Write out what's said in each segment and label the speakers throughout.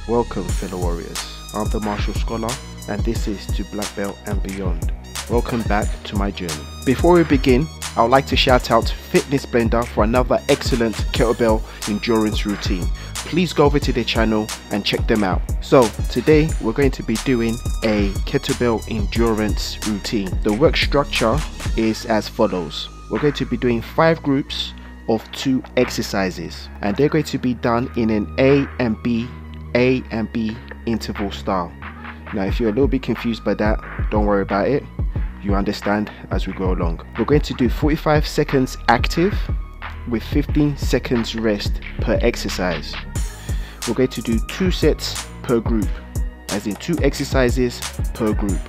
Speaker 1: Welcome fellow warriors, I'm the Martial Scholar and this is to Black Belt and Beyond. Welcome back to my journey. Before we begin, I would like to shout out Fitness Blender for another excellent Kettlebell Endurance Routine. Please go over to their channel and check them out. So today we're going to be doing a Kettlebell Endurance Routine. The work structure is as follows. We're going to be doing 5 groups of 2 exercises and they're going to be done in an A and B interval style. Now if you're a little bit confused by that, don't worry about it, you understand as we go along. We're going to do 45 seconds active with 15 seconds rest per exercise. We're going to do 2 sets per group, as in 2 exercises per group,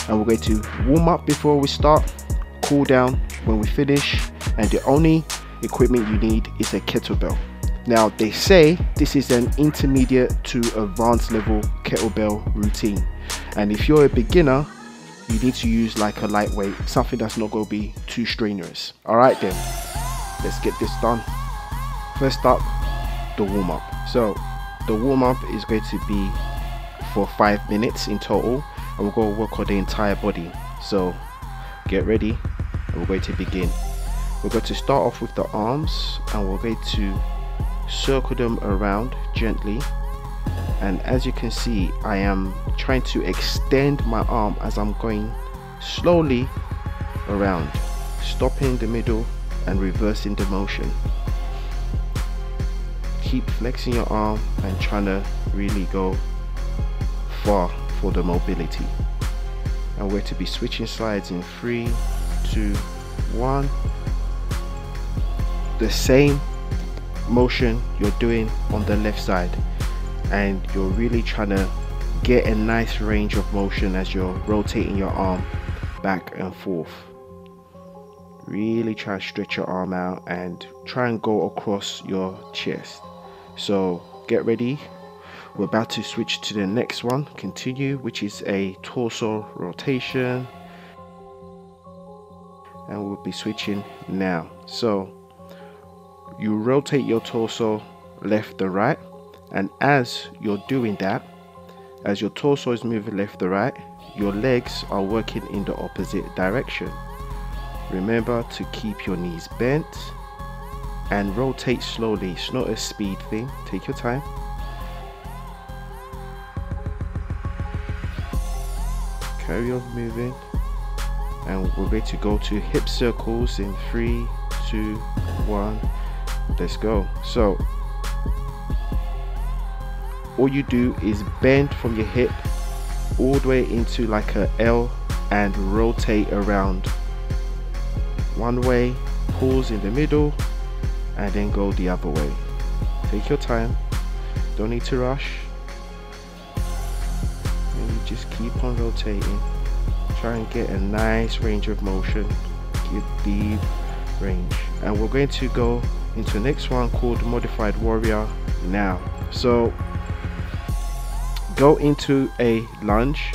Speaker 1: and we're going to warm up before we start, cool down when we finish, and the only equipment you need is a kettlebell. Now they say this is an intermediate to advanced level kettlebell routine, and if you're a beginner you need to use like a lightweight, something that's not going to be too strenuous. Alright then, let's get this done. First up, the warm-up. So the warm-up is going to be for 5 minutes in total, and we're going to work on the entire body. So get ready and we're going to begin. We're going to start off with the arms and we're going to circle them around gently, and as you can see I am trying to extend my arm as I'm going slowly around, stopping in the middle and reversing the motion. Keep flexing your arm and trying to really go far for the mobility. And we're to be switching sides in 3, 2, 1. The same motion you're doing on the left side, and you're really trying to get a nice range of motion as you're rotating your arm back and forth. Really try to stretch your arm out and try and go across your chest. So get ready, we're about to switch to the next one, continue, which is a torso rotation, and we'll be switching now. So you rotate your torso left to right, and as you're doing that, as your torso is moving left to right, your legs are working in the opposite direction. Remember to keep your knees bent and rotate slowly. It's not a speed thing, take your time. Carry on moving, and we're going to go to hip circles in 3, 2, 1. Let's go. So all you do is bend from your hip all the way into like a L and rotate around one way, pause in the middle, and then go the other way. Take your time, don't need to rush, and you just keep on rotating. Try and get a nice range of motion, get deep range. And we're going to go into the next one called Modified Warrior now. So go into a lunge.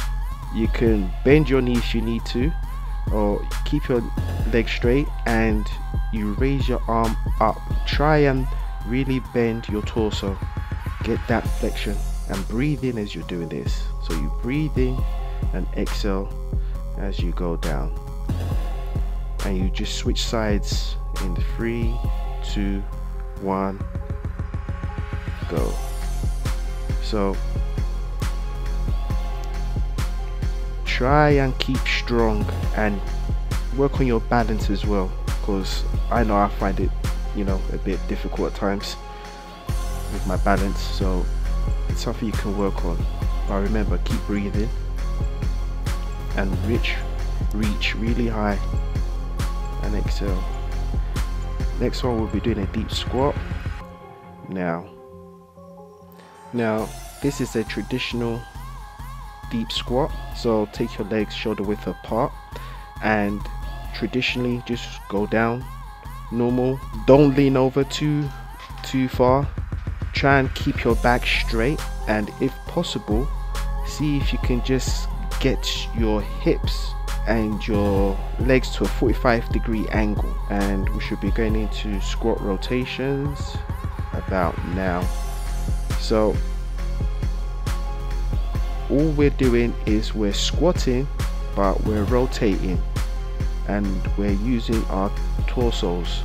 Speaker 1: You can bend your knee if you need to, or keep your leg straight and you raise your arm up. Try and really bend your torso, get that flexion, and breathe in as you're doing this. So you breathe in and exhale as you go down, and you just switch sides in 3, 2, 1, go. So try and keep strong and work on your balance as well, because I know I find it, a bit difficult at times with my balance, so it's something you can work on. But remember, keep breathing and reach really high and exhale. Next one, we'll be doing a deep squat. Now this is a traditional deep squat, so take your legs shoulder width apart and traditionally just go down normal. Don't lean over too far. Try and keep your back straight, and if possible see if you can just get your hips and your legs to a 45-degree angle. And we should be going into squat rotations about now. So all we're doing is we're squatting, but we're rotating and we're using our torsos.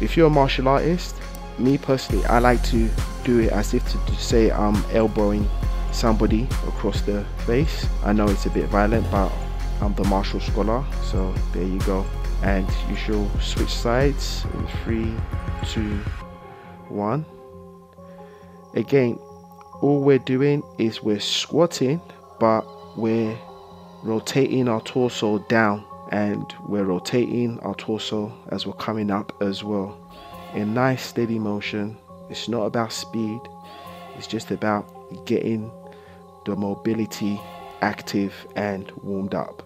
Speaker 1: If you're a martial artist, me personally, I like to do it as if to say I'm elbowing somebody across the face. I know it's a bit violent, but I'm the martial scholar, so there you go. And you shall switch sides in 3, 2, 1. Again, all we're doing is we're squatting, but we're rotating our torso down, and we're rotating our torso as we're coming up as well, in nice steady motion. It's not about speed, it's just about getting the mobility active and warmed up,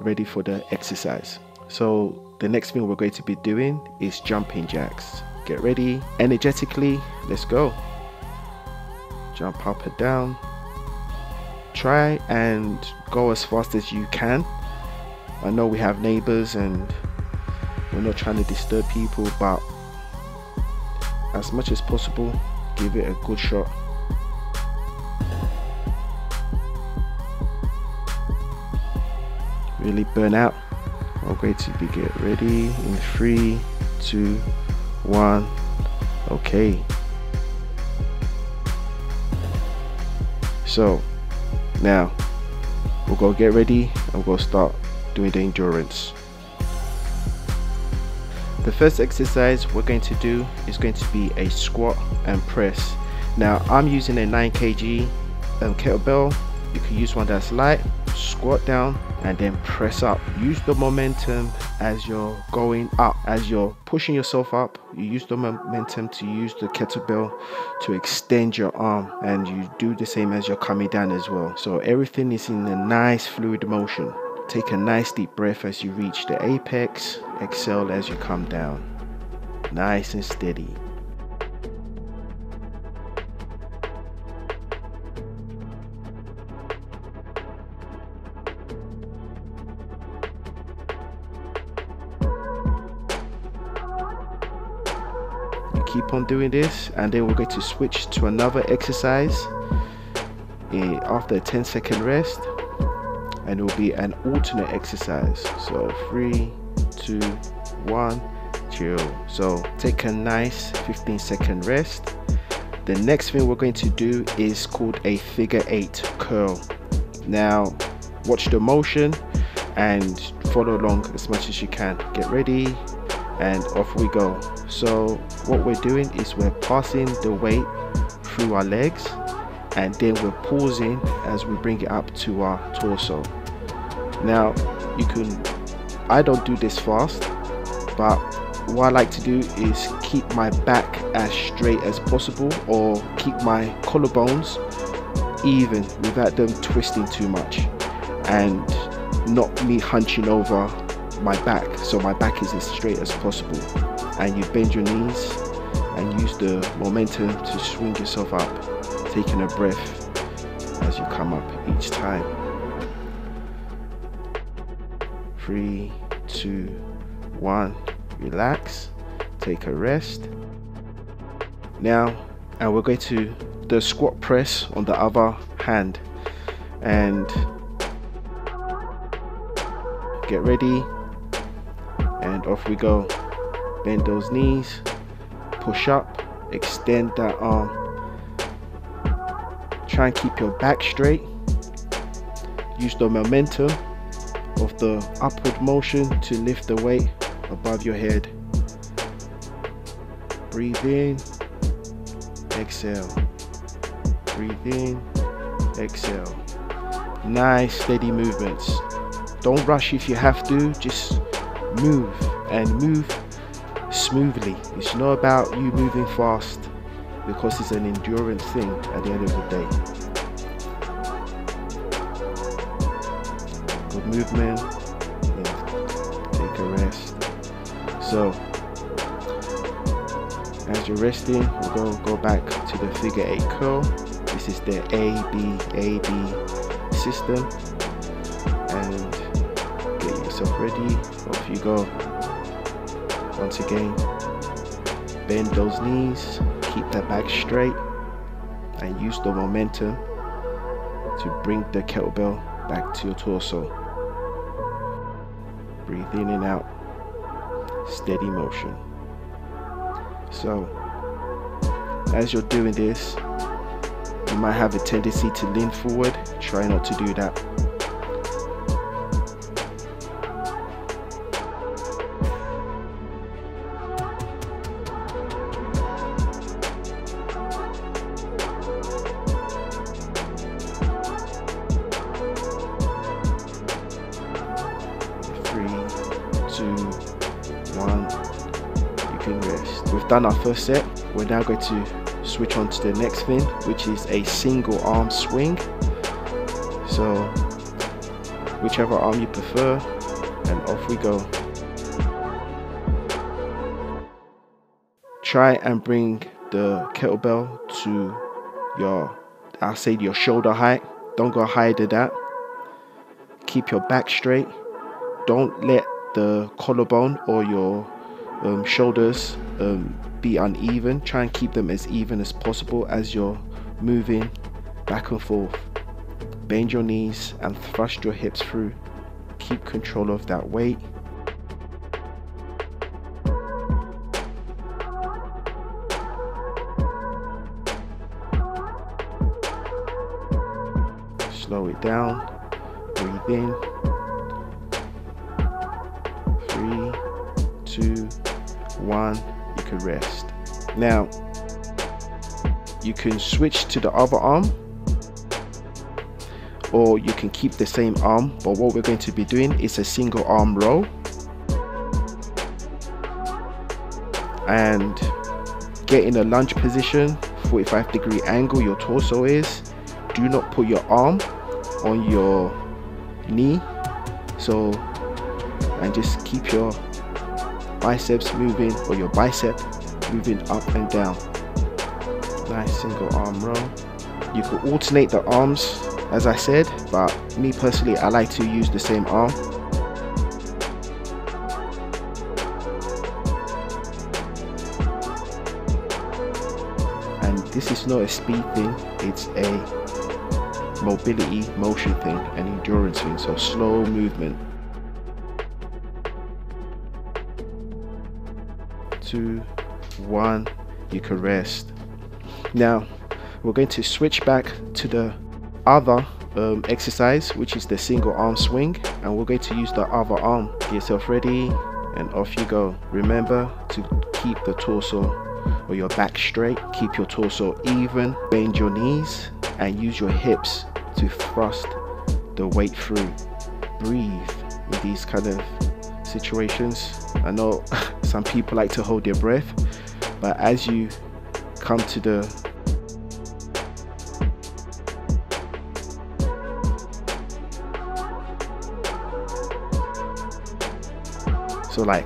Speaker 1: ready for the exercise. So the next thing we're going to be doing is jumping jacks. Get ready, energetically, let's go. Jump up and down. Try and go as fast as you can. I know we have neighbors and we're not trying to disturb people, but as much as possible, give it a good shot. Really burn out. We're going to be get ready in 3, 2, 1. Okay. So now we'll go get ready and we'll start doing the endurance. The first exercise we're going to do is going to be a squat and press. Now I'm using a 9 kg kettlebell. You can use one that's light. Squat down and then press up. Use the momentum as you're going up. As you're pushing yourself up, you use the momentum to use the kettlebell to extend your arm, and you do the same as you're coming down as well. So everything is in a nice fluid motion. Take a nice deep breath as you reach the apex. Exhale as you come down. Nice and steady. Keep on doing this, and then we're going to switch to another exercise after a 10-second rest, and it will be an alternate exercise. So 3, 2, 1, chill. So take a nice 15-second rest. The next thing we're going to do is called a figure 8 curl. Now watch the motion and follow along as much as you can. Get ready and off we go. So what we're doing is we're passing the weight through our legs, and then we're pausing as we bring it up to our torso. Now I don't do this fast, but what I like to do is keep my back as straight as possible, or keep my collarbones even without them twisting too much, and not me hunching over my back, so my back is as straight as possible. And you bend your knees and use the momentum to swing yourself up, taking a breath as you come up each time. 3, 2, 1. Relax, take a rest. Now, and we're going to the squat press on the other hand, and get ready and off we go. Bend those knees, push up, extend that arm. Try and keep your back straight. Use the momentum of the upward motion to lift the weight above your head. Breathe in, exhale. Breathe in, exhale. Nice steady movements. Don't rush if you have to, just move, and move smoothly. It's not about you moving fast, because it's an endurance thing at the end of the day. Good movement. Take a rest. So as you're resting, we'll go back to the figure 8 curl. This is the A-B system, and get yourself ready. Off you go. Once again, bend those knees, keep that back straight, and use the momentum to bring the kettlebell back to your torso. Breathe in and out, steady motion. So as you're doing this, you might have a tendency to lean forward. Try not to do that. You can rest. We've done our first set. We're now going to switch on to the next thing, which is a single arm swing. So whichever arm you prefer, and off we go. Try and bring the kettlebell to I'll say your shoulder height. Don't go higher than that. Keep your back straight. Don't let the collarbone or your shoulders be uneven. Try and keep them as even as possible as you're moving back and forth. Bend your knees and thrust your hips through. Keep control of that weight. Slow it down. Breathe in. 3, 2, 1. You can rest. Now you can switch to the other arm, or you can keep the same arm, but what we're going to be doing is a single arm row, and get in a lunge position, 45-degree angle your torso is. Do not put your arm on your knee, and just keep your biceps moving, or your bicep moving up and down. Nice single arm row. You can alternate the arms, as I said, but me personally, I like to use the same arm. And this is not a speed thing, it's a mobility motion thing, an endurance thing, so slow movement. 2, 1, you can rest. Now we're going to switch back to the other exercise, which is the single arm swing, and we're going to use the other arm. Get yourself ready and off you go. Remember to keep the torso or your back straight, keep your torso even, bend your knees and use your hips to thrust the weight through. Breathe in these kind of situations. I know some people like to hold their breath, but as you come to the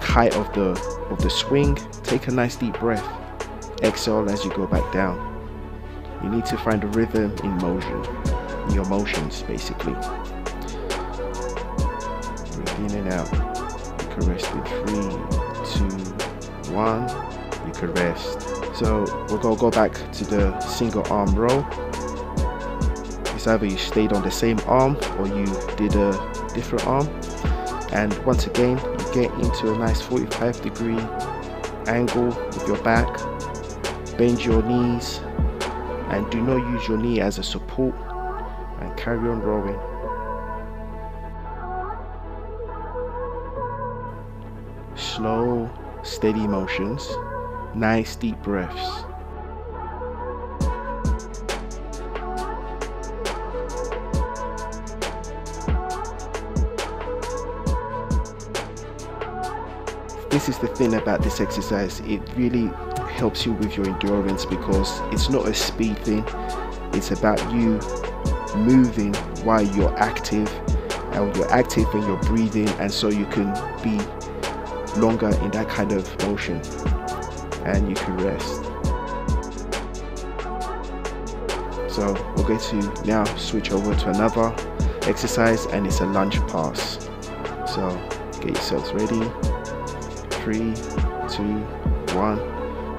Speaker 1: height of the swing, take a nice deep breath. Exhale as you go back down. You need to find a rhythm in motion, in your motions basically. Breathe in and out. You can rest in 3, 2, 1. You can rest. So we're going to go back to the single arm row. It's either you stayed on the same arm or you did a different arm. And once again, you get into a nice 45-degree angle with your back. Bend your knees and do not use your knee as a support, and carry on rowing. Slow, steady motions, nice deep breaths. This is the thing about this exercise, it really helps you with your endurance because it's not a speed thing, it's about you moving while you're active, and you're active when you're breathing, and so you can be longer in that kind of motion and you can rest. So we're going to now switch over to another exercise, and it's a lunge pass. So get yourselves ready. 3, 2, 1,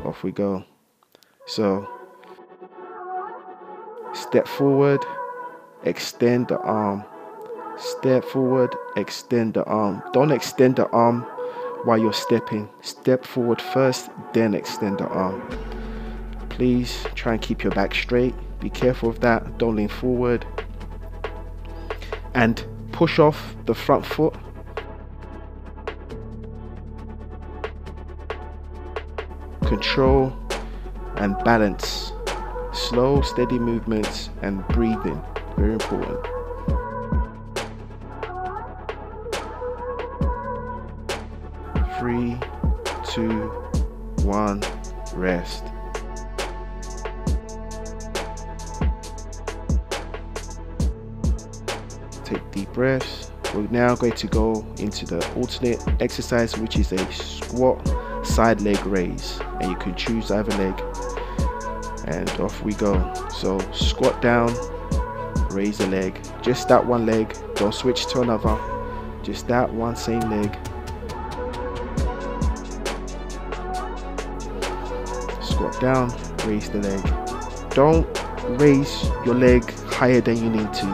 Speaker 1: off we go. So step forward, extend the arm, step forward, extend the arm. Don't extend the arm while you're stepping. Step forward first, then extend the arm. Please try and keep your back straight. Be careful of that. Don't lean forward. And push off the front foot. Control and balance. Slow, steady movements and breathing. Very important. Three, 2, 1, rest. Take deep breaths. We're now going to go into the alternate exercise, which is a squat side leg raise, and you can choose either leg, and off we go. So squat down, raise a leg, just that one leg, don't switch to another, just that one same leg. Squat down, raise the leg. Don't raise your leg higher than you need to.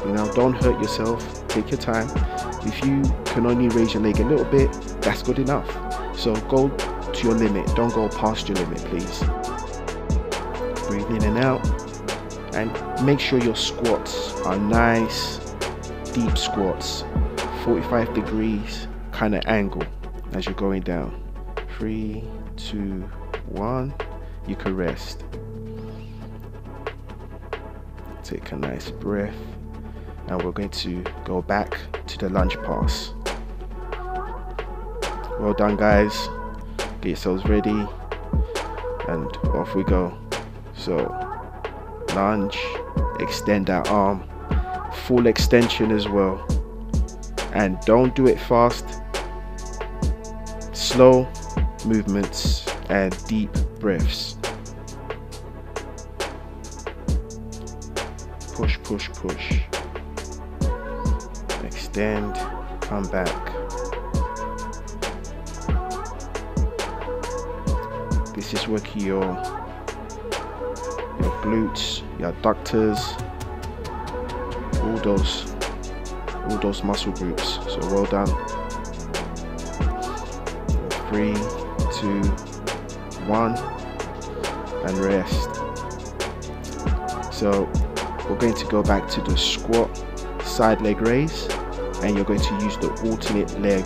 Speaker 1: You know, don't hurt yourself. Take your time. If you can only raise your leg a little bit, that's good enough. So go to your limit. Don't go past your limit, please. Breathe in and out, and make sure your squats are nice, deep squats, 45 degrees kind of angle as you're going down. 3, 2, 1. You can rest. Take a nice breath. And we're going to go back to the lunge pass. Well done, guys. Get yourselves ready and off we go. So lunge, extend that arm, full extension as well, and don't do it fast. Slow movements and deep breaths. Push, push, push. Extend, come back. This is working your glutes, your adductors, all those muscle groups. So well done. 3, 2, 1, and rest. So we're going to go back to the squat side leg raise, and you're going to use the alternate leg.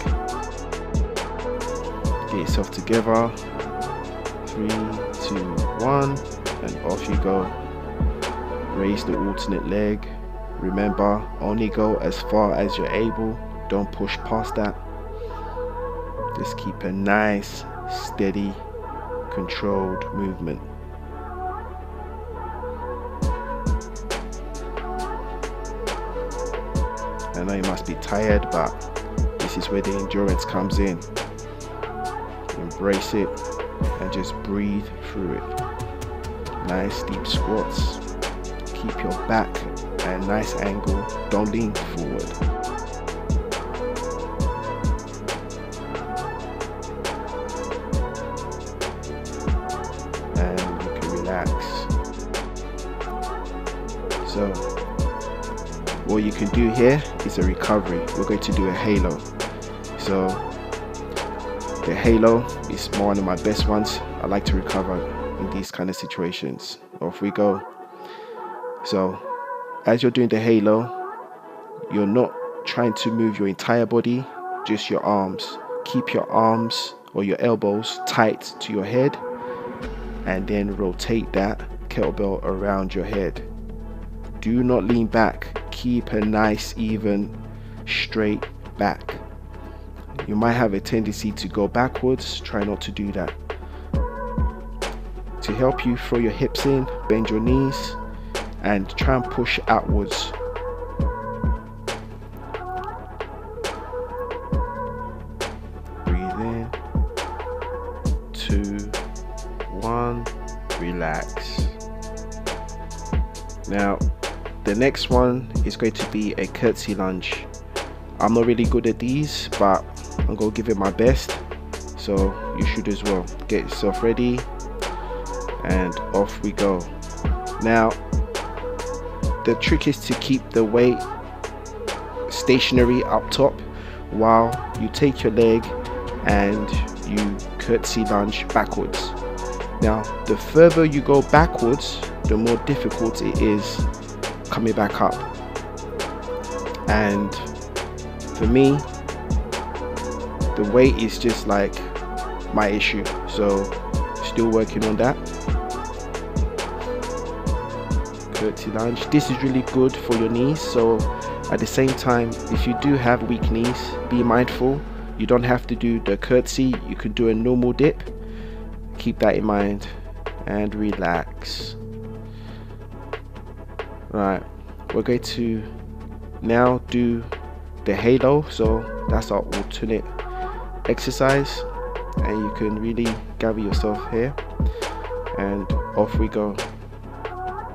Speaker 1: Get yourself together. 3, 2, 1, and off you go. Raise the alternate leg. Remember, only go as far as you're able. Don't push past that. Just keep a nice, steady, controlled movement. I know you must be tired, but this is where the endurance comes in. Embrace it and just breathe through it. Nice deep squats. Keep your back at a nice angle. Don't lean forward. And you can relax. So what you can do here is a recovery. We're going to do a halo. So the halo is one of my best ones. I like to recover in these kind of situations. Off we go. So as you're doing the halo, you're not trying to move your entire body, just your arms. Keep your arms or your elbows tight to your head, and then rotate that kettlebell around your head. Do not lean back. Keep a nice, even, straight back. You might have a tendency to go backwards. Try not to do that. To help you, throw your hips in, bend your knees, and try and push outwards. Breathe in. 2, 1. Relax. Now, the next one is going to be a curtsy lunge. I'm not really good at these, but I'm going to give it my best. So you should as well. Get yourself ready and off we go. Now, the trick is to keep the weight stationary up top while you take your leg and you curtsy lunge backwards. Now the further you go backwards, the more difficult it is coming back up, and for me the weight is just like my issue, so still working on that. Curtsy lunge, this is really good for your knees, so at the same time, if you do have weak knees, be mindful you don't have to do the curtsy, you can do a normal dip. Keep that in mind and relax. Right, we're going to now do the halo, so that's our alternate exercise, and you can really gather yourself here and off we go.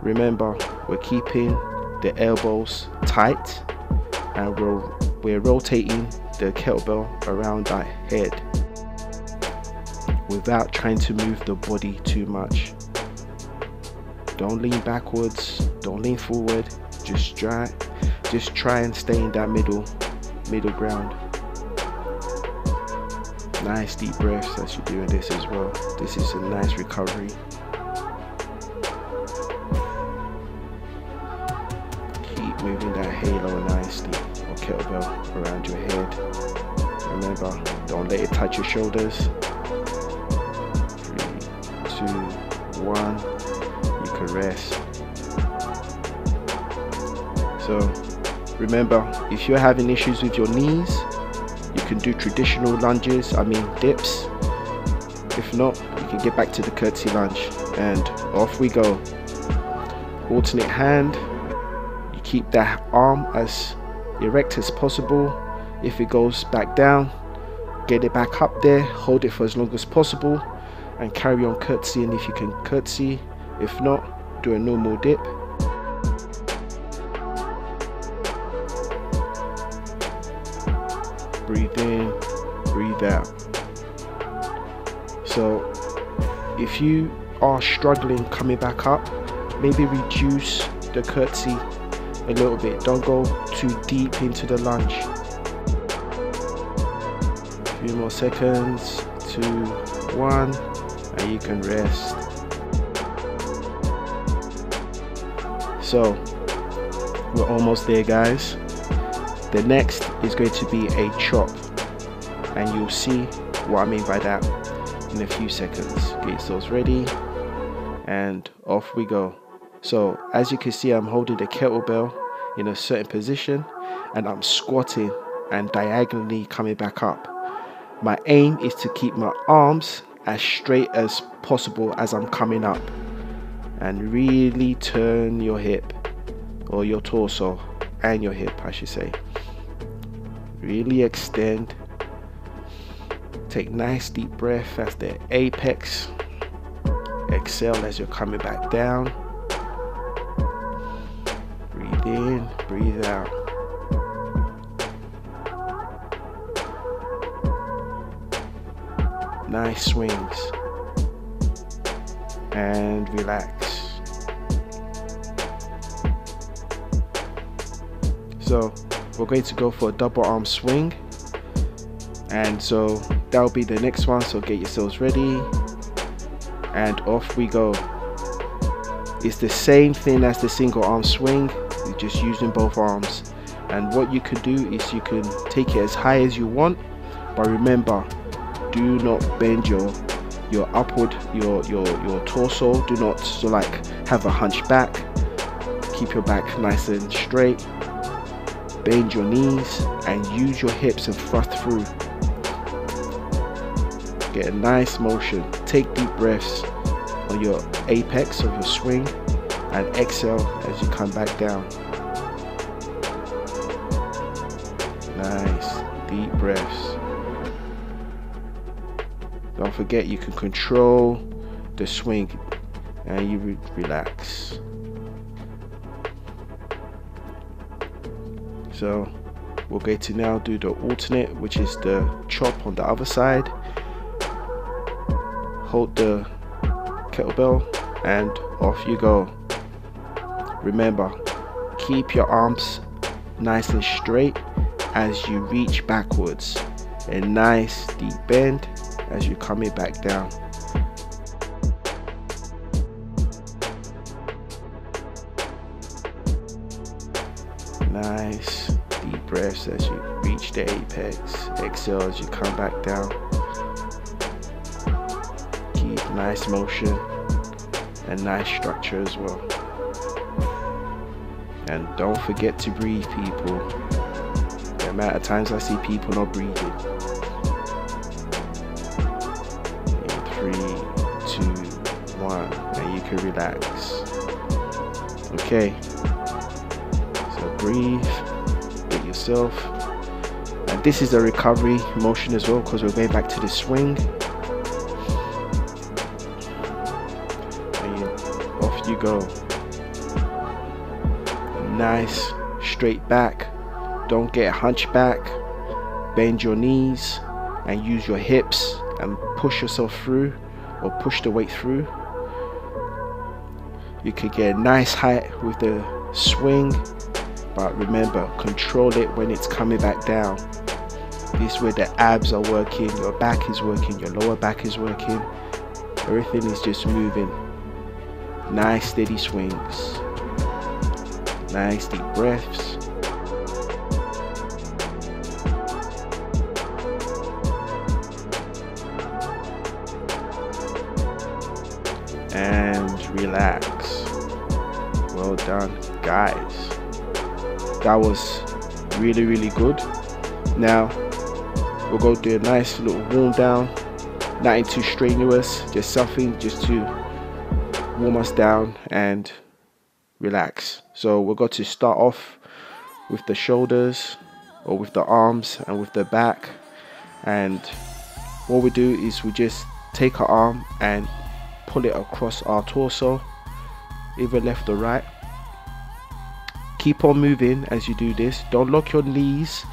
Speaker 1: Remember, we're keeping the elbows tight and we're rotating the kettlebell around our head without trying to move the body too much. Don't lean backwards, don't lean forward, just try and stay in that middle ground. Nice deep breaths as you're doing this as well. This is a nice recovery. Keep moving that halo nicely, or kettlebell, around your head. Remember, don't let it touch your shoulders. 3, 2, 1. You can rest. So remember, if you're having issues with your knees, you can do traditional lunges, dips. If not, you can get back to the curtsy lunge, and off we go. Alternate hand, you keep that arm as erect as possible. If it goes back down, get it back up there, hold it for as long as possible and carry on curtsying if you can curtsy. If not, do a normal dip. Breathe in, breathe out. So if you are struggling coming back up, maybe reduce the curtsy a little bit. Don't go too deep into the lunge. A few more seconds. 2, 1, and you can rest. So we're almost there, guys. The next is going to be a chop, and you'll see what I mean by that in a few seconds. Get yourselves ready and off we go. So as you can see, I'm holding the kettlebell in a certain position and I'm squatting and diagonally coming back up. My aim is to keep my arms as straight as possible as I'm coming up, and really turn your hip, or your torso and your hip I should say. Really extend. Take nice deep breath as the apex. Exhale as you're coming back down. Breathe in, breathe out. Nice swings. And relax. So we're going to go for a double arm swing, and so that'll be the next one. So get yourselves ready and off we go. It's the same thing as the single arm swing, you're just using both arms. And what you can do is you can take it as high as you want, but remember, do not bend your torso. Do not have a hunch back. Keep your back nice and straight. Bend your knees and use your hips and thrust through. Get a nice motion. Take deep breaths on your apex of your swing and exhale as you come back down. Nice deep breaths. Don't forget, you can control the swing and you relax. So we're going to now do the alternate, which is the chop on the other side. Hold the kettlebell and off you go. Remember, Keep your arms nice and straight as you reach backwards. A nice deep bend as you're coming back down. Nice deep breaths as you reach the apex. Exhale as you come back down. Keep nice motion and nice structure as well. And don't forget to breathe, people. The amount of times I see people not breathing. 3, 2, 1, and you can relax. Okay. So breathe with yourself. And this is a recovery motion as well, because we're going back to the swing. And off you go. Nice straight back. Don't get hunched back. Bend your knees and use your hips and push yourself through, or push the weight through. You could get a nice height with the swing, but remember, control it when it's coming back down. This is where the abs are working, your back is working, your lower back is working. Everything is just moving. Nice steady swings. Nice deep breaths. And relax. Well done, guys. That was really good. Now we'll go do a nice little warm down. Nothing too strenuous, just something just to warm us down and relax. So we're going to start off with the shoulders, or with the arms and with the back. And what we do is we just take our arm and pull it across our torso, either left or right. Keep on moving as you do this. Don't lock your knees.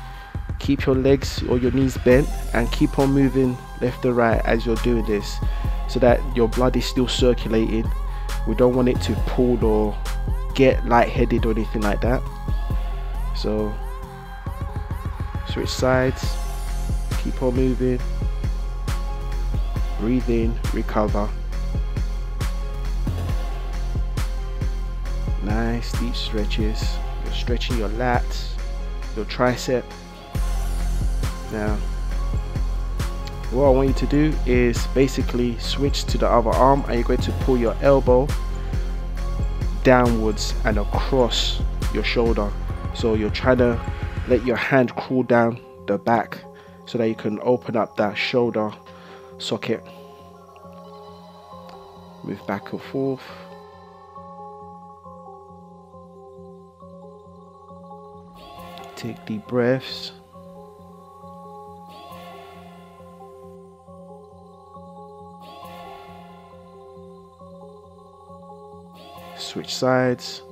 Speaker 1: Keep your legs or your knees bent, and keep on moving left or right as you're doing this, so that your blood is still circulating. We don't want it to pull or get lightheaded or anything like that. So switch sides, keep on moving, breathe in, recover. Nice deep stretches. You're stretching your lats, your tricep. Now what I want you to do is basically switch to the other arm, and you're going to pull your elbow downwards and across your shoulder. So you're trying to let your hand crawl down the back so that you can open up that shoulder socket. Move back and forth. Take deep breaths. Switch sides.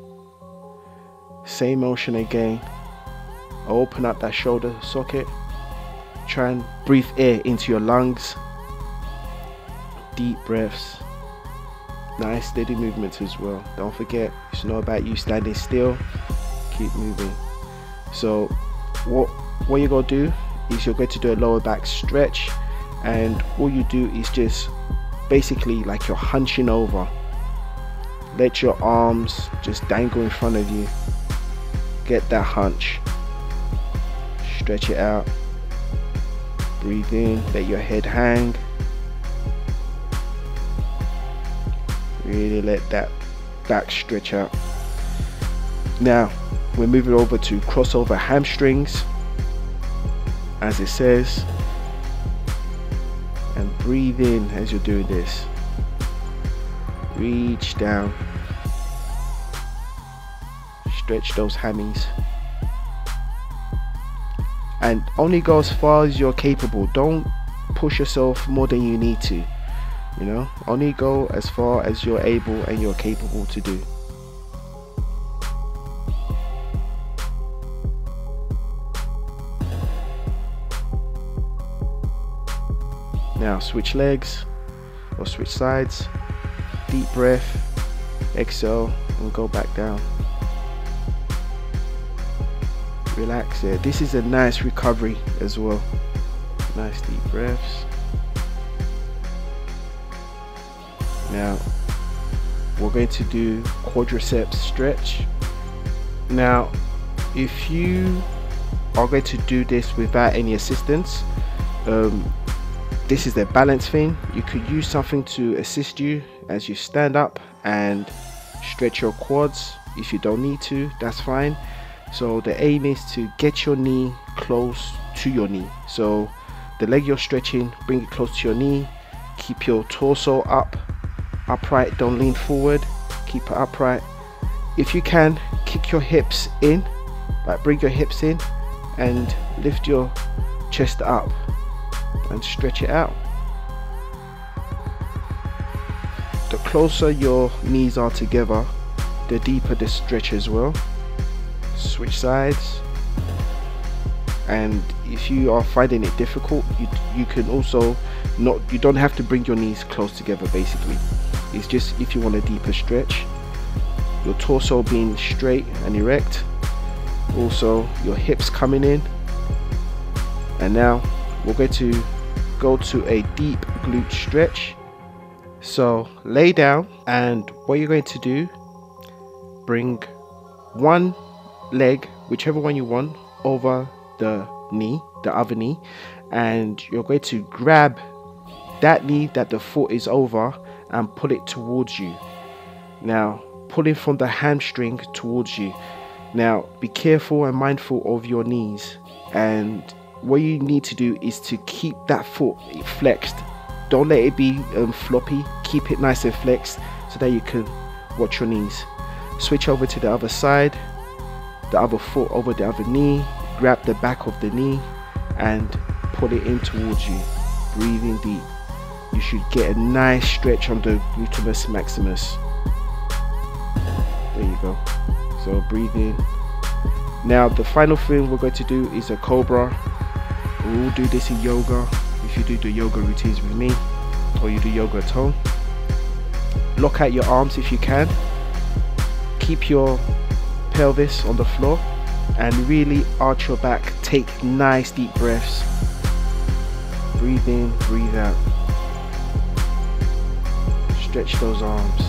Speaker 1: Same motion again. Open up that shoulder socket. Try and breathe air into your lungs. Deep breaths. Nice steady movements as well. Don't forget, it's not about you standing still. Keep moving. So what you're going to do is you're going to do a lower back stretch, and all you do is just basically like you're hunching over. Let your arms just dangle in front of you. Get that hunch. Stretch it out. Breathe in, let your head hang. Really let that back stretch out. Now we're moving over to crossover hamstrings, as it says, and breathe in as you're doing this. Reach down, stretch those hammies, and only go as far as you're capable. Don't push yourself more than you need to, you know. Only go as far as you're able and you're capable to do. Now switch legs or switch sides. Deep breath, exhale, and go back down. relax there. This is a nice recovery as well. Nice deep breaths. Now we're going to do quadriceps stretch. Now if you are going to do this without any assistance, this is the balance thing. You could use something to assist you as you stand up and stretch your quads. If you don't need to, that's fine. So the aim is to get your knee close to your knee. So the leg you're stretching, bring it close to your knee. Keep your torso upright, don't lean forward, keep it upright. If you can, kick your hips in, like bring your hips in and lift your chest up and stretch it out. The closer your knees are together, the deeper the stretch as well. Switch sides. And if you are finding it difficult, you can also you don't have to bring your knees close together. Basically, it's just if you want a deeper stretch, your torso being straight and erect, also your hips coming in. And now we're going to go to a deep glute stretch. So lay down, and what you're going to do, bring one leg, whichever one you want, over the knee, the other knee, and you're going to grab that knee that the foot is over and pull it towards you. Now pulling from the hamstring towards you. Now be careful and mindful of your knees, and what you need to do is to keep that foot flexed. Don't let it be floppy. Keep it nice and flexed so that you can watch your knees. Switch over to the other side, the other foot over the other knee. Grab the back of the knee and pull it in towards you. Breathing deep. You should get a nice stretch on the gluteus maximus. There you go. So breathe in. Now the final thing we're going to do is a cobra. We will do this in yoga. If you do the yoga routines with me, or you do yoga at home, lock out your arms if you can. Keep your pelvis on the floor and really arch your back. Take nice deep breaths. Breathe in, breathe out. Stretch those arms.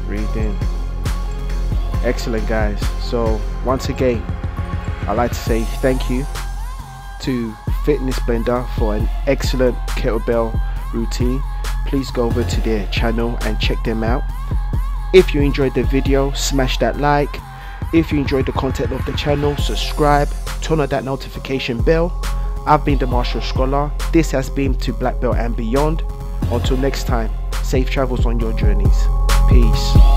Speaker 1: Breathe in. Excellent, guys. So once again, I'd like to say thank you to Fitness Blender for an excellent kettlebell routine. Please go over to their channel and check them out. If you enjoyed the video, smash that like. If you enjoyed the content of the channel, subscribe, turn on that notification bell. I've been the Martial Scholar. This has been to Black Belt and Beyond. Until next time, safe travels on your journeys. Peace.